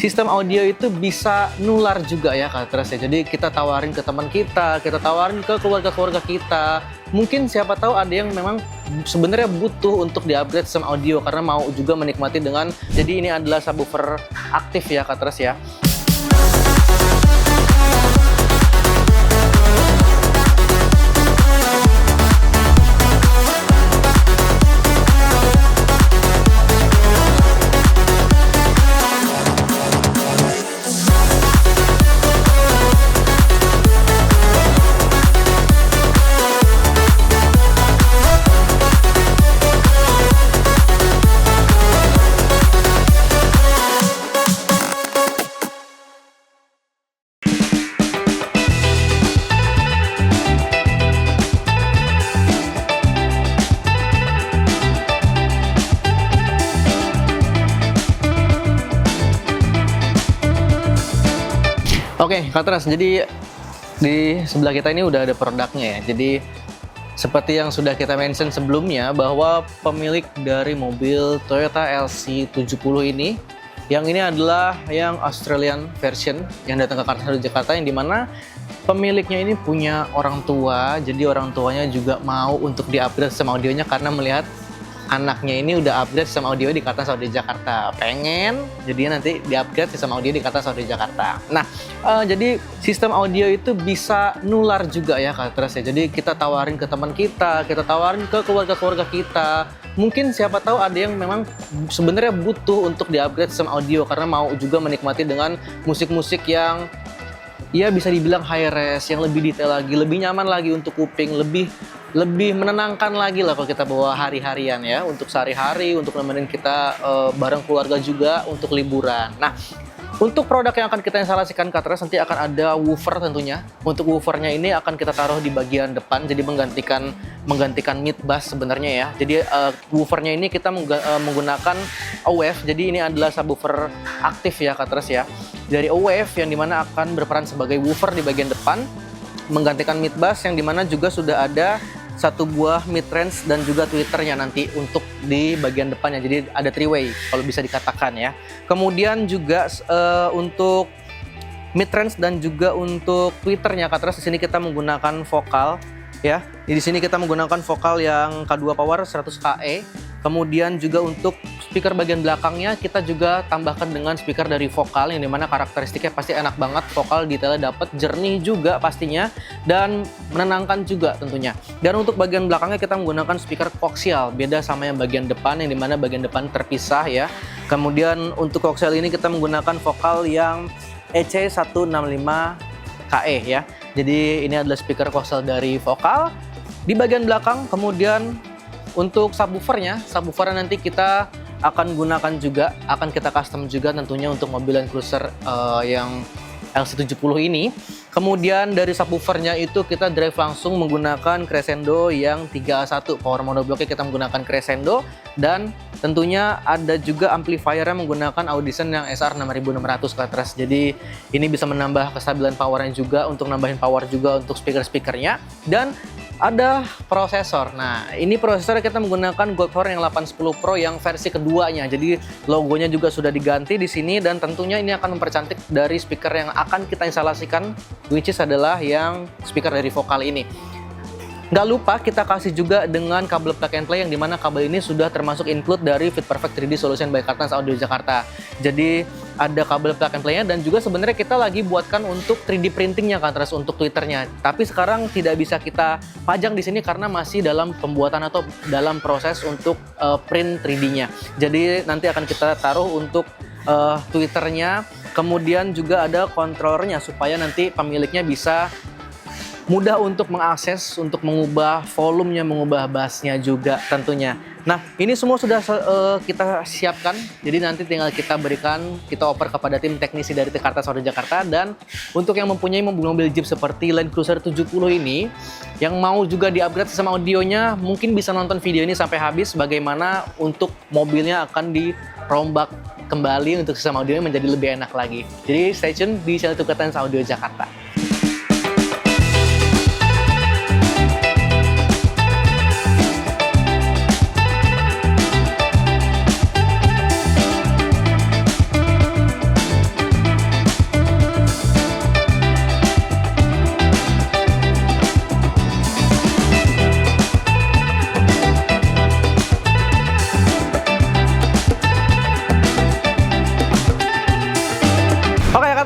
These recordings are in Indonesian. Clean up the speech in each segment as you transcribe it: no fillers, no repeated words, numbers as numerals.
sistem audio itu bisa nular juga ya Kak Tres ya. Jadi kita tawarin ke teman kita tawarin ke keluarga-keluarga kita. Mungkin siapa tahu ada yang memang sebenarnya butuh untuk di-upgrade sistem audio karena mau juga menikmati dengan, jadi ini adalah subwoofer aktif ya Kak Tres ya. Oke, Kak Tres, jadi di sebelah kita ini udah ada produknya ya. Jadi seperti yang sudah kita mention sebelumnya bahwa pemilik dari mobil Toyota LC70 ini, yang ini adalah yang Australian version yang datang ke Kartasado Jakarta, yang dimana pemiliknya ini punya orang tua, jadi orang tuanya juga mau untuk di-upgrade sistem audionya karena melihat anaknya ini udah upgrade sistem audio di Kartasado Jakarta, pengen jadi nanti di-upgrade sistem audio di Kartasado Jakarta. Nah, jadi sistem audio itu bisa nular juga ya Kak Tres ya. Jadi kita tawarin ke teman kita tawarin ke keluarga-keluarga kita. Mungkin siapa tahu ada yang memang sebenarnya butuh untuk di-upgrade sistem audio karena mau juga menikmati dengan musik-musik yang ya bisa dibilang high res, yang lebih detail lagi, lebih nyaman lagi untuk kuping, lebih menenangkan lagi lah kalau kita bawa hari-harian ya, untuk sehari-hari, untuk nemenin kita bareng keluarga juga untuk liburan. Nah, untuk produk yang akan kita instalasikan Kak Tres, nanti akan ada woofer tentunya. Untuk woofernya ini akan kita taruh di bagian depan, jadi menggantikan mid bass sebenarnya ya. Jadi woofernya ini kita menggunakan AUF, jadi ini adalah subwoofer aktif ya Kak Tres ya. Dari AUF yang dimana akan berperan sebagai woofer di bagian depan, menggantikan mid bass yang dimana juga sudah ada satu buah mid range dan juga tweeternya nanti untuk di bagian depannya, jadi ada three way kalau bisa dikatakan ya. Kemudian juga untuk mid range dan juga untuk tweeternya Kak Tres, di sini kita menggunakan vokal ya. Di sini kita menggunakan vokal yang K2 Power 100 KE. Kemudian juga untuk speaker bagian belakangnya kita juga tambahkan dengan speaker dari vokal yang dimana karakteristiknya pasti enak banget, vokal detailnya dapat, jernih juga pastinya, dan menenangkan juga tentunya. Dan untuk bagian belakangnya kita menggunakan speaker koaksial, beda sama yang bagian depan yang dimana bagian depan terpisah ya. Kemudian untuk koaksial ini kita menggunakan vokal yang EC165KE ya. Jadi ini adalah speaker koaksial dari vokal di bagian belakang. Kemudian untuk subwoofernya nanti kita akan gunakan juga, akan kita custom juga tentunya untuk mobil Land Cruiser yang LC70 ini. Kemudian dari subwoofernya itu kita drive langsung menggunakan Crescendo yang 3A1, power monoblocknya kita menggunakan Crescendo, dan tentunya ada juga amplifiernya menggunakan Audison yang SR6600 Kak Tres. Jadi ini bisa menambah kestabilan powernya juga, untuk nambahin power juga untuk speaker-speakernya. Dan ada prosesor. Nah, ini prosesor kita menggunakan Goldhorn yang 810 Pro yang versi keduanya. Jadi logonya juga sudah diganti di sini, dan tentunya ini akan mempercantik dari speaker yang akan kita instalasikan, which is adalah yang speaker dari vokal ini. Nggak lupa kita kasih juga dengan kabel plug and play, yang dimana kabel ini sudah termasuk include dari Fit Perfect 3D Solution by Kartasado Jakarta. Jadi ada kabel plug and play-nya, dan juga sebenarnya kita lagi buatkan untuk 3D printingnya kan, terus untuk Twitternya. Tapi sekarang tidak bisa kita pajang di sini karena masih dalam pembuatan atau dalam proses untuk print 3D-nya. Jadi nanti akan kita taruh untuk Twitternya. Kemudian juga ada kontrolernya supaya nanti pemiliknya bisa mudah untuk mengakses, untuk mengubah volumenya, mengubah bassnya juga tentunya. Nah, ini semua sudah kita siapkan, jadi nanti tinggal kita oper kepada tim teknisi dari Kartasado Jakarta. Dan untuk yang mempunyai mobil Jeep seperti Land Cruiser 70 ini, yang mau juga di-upgrade sistem audionya, mungkin bisa nonton video ini sampai habis, bagaimana untuk mobilnya akan dirombak kembali untuk sistem audionya menjadi lebih enak lagi. Jadi stay tune di channel Kartasado Audio Jakarta.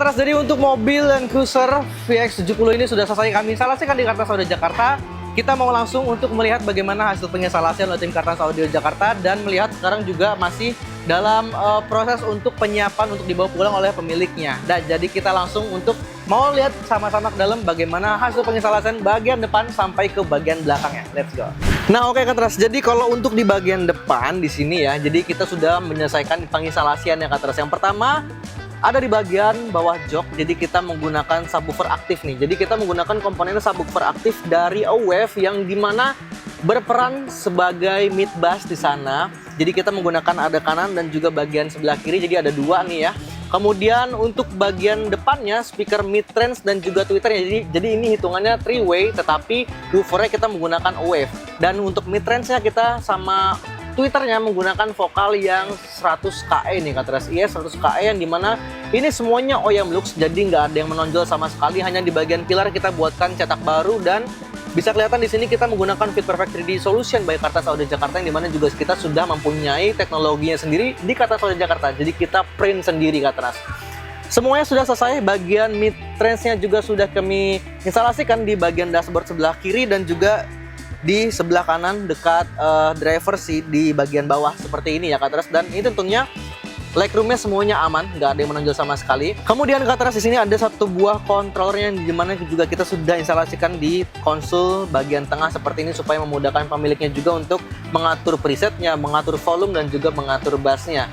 Katras, jadi untuk mobil Land Cruiser VX70 ini sudah selesai kami instalasikan di Kartas Audio Jakarta. Kita mau langsung untuk melihat bagaimana hasil penginstalasian oleh tim Kartas Audio Jakarta dan melihat sekarang juga masih dalam proses untuk penyiapan untuk dibawa pulang oleh pemiliknya. Dan jadi kita langsung untuk mau lihat sama-sama ke dalam bagaimana hasil penginstalasian bagian depan sampai ke bagian belakangnya. Let's go. Nah, oke Katras. Jadi kalau untuk di bagian depan di sini ya, jadi kita sudah menyelesaikan penginstalasian ya Katras. Yang pertama ada di bagian bawah jok, jadi kita menggunakan subwoofer aktif nih. Jadi kita menggunakan komponen subwoofer aktif dari Awave yang dimana berperan sebagai mid bass di sana. Jadi kita menggunakan ada kanan dan juga bagian sebelah kiri, jadi ada dua nih ya. Kemudian untuk bagian depannya speaker mid range dan juga tweeternya. Jadi ini hitungannya 3-way, tetapi woofernya kita menggunakan Awave. Dan untuk mid range-nya kita sama tweeternya menggunakan vokal yang 100 KE nih Katras, IS 100 KE yang dimana ini semuanya OEM Lux, jadi nggak ada yang menonjol sama sekali. Hanya di bagian pilar kita buatkan cetak baru dan bisa kelihatan di sini kita menggunakan Fit Perfect 3D Solution by Kartas Audio Jakarta yang dimana juga kita sudah mempunyai teknologinya sendiri di Kartas Audio Jakarta. Jadi kita print sendiri Katras. Semuanya sudah selesai, bagian mid range-nya juga sudah kami instalasikan di bagian dashboard sebelah kiri dan juga di sebelah kanan dekat driver seat di bagian bawah seperti ini ya Katras. Dan ini tentunya legroomnya semuanya aman, nggak ada yang menonjol sama sekali. Kemudian Katras di sini ada satu buah controllernya yang dimana juga kita sudah instalasikan di konsol bagian tengah seperti ini supaya memudahkan pemiliknya juga untuk mengatur presetnya, mengatur volume dan juga mengatur bassnya.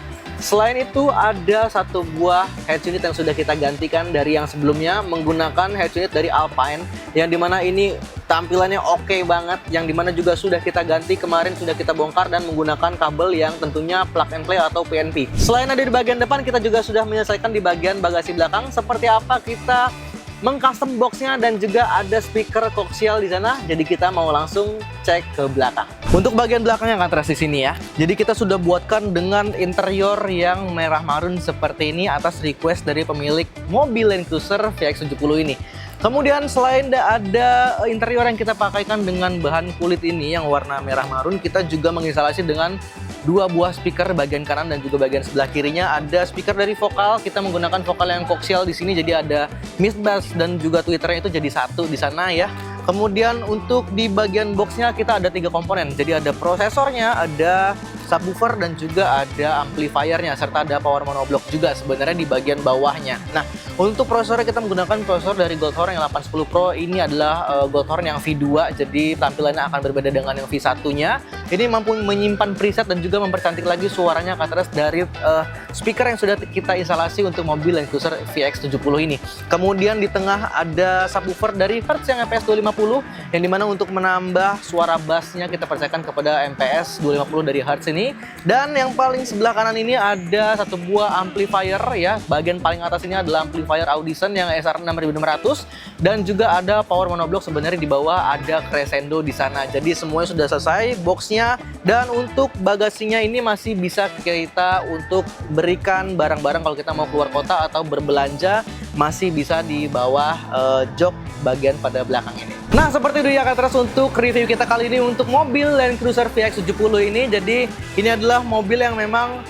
Selain itu ada satu buah head unit yang sudah kita gantikan dari yang sebelumnya menggunakan head unit dari Alpine yang dimana ini tampilannya oke banget, yang dimana juga sudah kita ganti kemarin, sudah kita bongkar dan menggunakan kabel yang tentunya plug and play atau PNP. Selain ada di bagian depan, kita juga sudah menyelesaikan di bagian bagasi belakang seperti apa kita mengcustom boxnya dan juga ada speaker koaksial di sana. Jadi kita mau langsung cek ke belakang. Untuk bagian belakangnya Katras di sini ya. Jadi kita sudah buatkan dengan interior yang merah marun seperti ini atas request dari pemilik mobil Land Cruiser VX70 ini. Kemudian selain ada interior yang kita pakaikan dengan bahan kulit ini yang warna merah marun, kita juga menginstalasi dengan dua buah speaker bagian kanan dan juga bagian sebelah kirinya. Ada speaker dari vokal, kita menggunakan vokal yang koaksial di sini, jadi ada mid bass dan juga tweeternya itu jadi satu di sana ya. Kemudian untuk di bagian boxnya kita ada 3 komponen, jadi ada prosesornya, ada subwoofer dan juga ada amplifiernya serta ada power monoblock juga sebenarnya di bagian bawahnya. Nah, untuk prosesornya kita menggunakan prosesor dari Goldhorn yang 810 Pro. Ini adalah Goldhorn yang V2, jadi tampilannya akan berbeda dengan yang V1-nya. Ini mampu menyimpan preset dan juga mempercantik lagi suaranya Katras dari speaker yang sudah kita instalasi untuk mobil Land Cruiser VX70 ini. Kemudian di tengah ada subwoofer dari Hertz yang MPS 250 yang dimana untuk menambah suara bassnya kita percayakan kepada MPS 250 dari Hertz ini. Dan yang paling sebelah kanan ini ada satu buah amplifier ya. Bagian paling atas ini adalah amplifier Audison yang SR6600 dan juga ada power monoblock sebenarnya di bawah, ada crescendo di sana. Jadi semuanya sudah selesai boxnya. Dan untuk bagasinya ini masih bisa kita untuk berikan barang-barang kalau kita mau keluar kota atau berbelanja, masih bisa di bawah jok bagian pada belakang ini. Nah, seperti itu ya Katras untuk review kita kali ini untuk mobil Land Cruiser VX70 ini. Jadi ini adalah mobil yang memang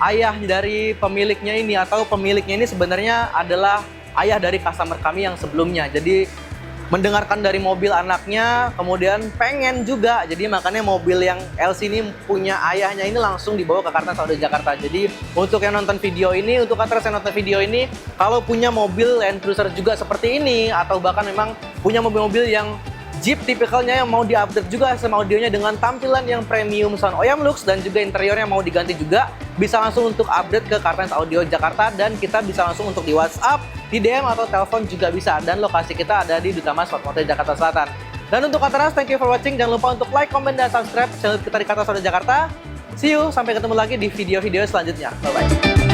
ayah dari pemiliknya ini, atau pemiliknya ini sebenarnya adalah ayah dari customer kami yang sebelumnya. Jadi mendengarkan dari mobil anaknya, kemudian pengen juga, jadi makanya mobil yang LC ini punya ayahnya ini langsung dibawa ke Kartas Audio Jakarta. Jadi untuk yang nonton video ini, untuk Katras yang nonton video ini, kalau punya mobil Land Cruiser juga seperti ini, atau bahkan memang punya mobil-mobil yang Jeep tipikalnya yang mau di-update juga sama audionya dengan tampilan yang premium sound OEM Lux dan juga interiornya mau diganti juga, bisa langsung untuk update ke Kartas Audio Jakarta dan kita bisa langsung untuk di WhatsApp, di DM atau telepon juga bisa. Dan lokasi kita ada di Duta Mas Fatmawati Jakarta Selatan. Dan untuk Katras, thank you for watching. Jangan lupa untuk like, comment, dan subscribe channel kita di Kartas Audio Jakarta. See you, sampai ketemu lagi di video-video selanjutnya. Bye-bye.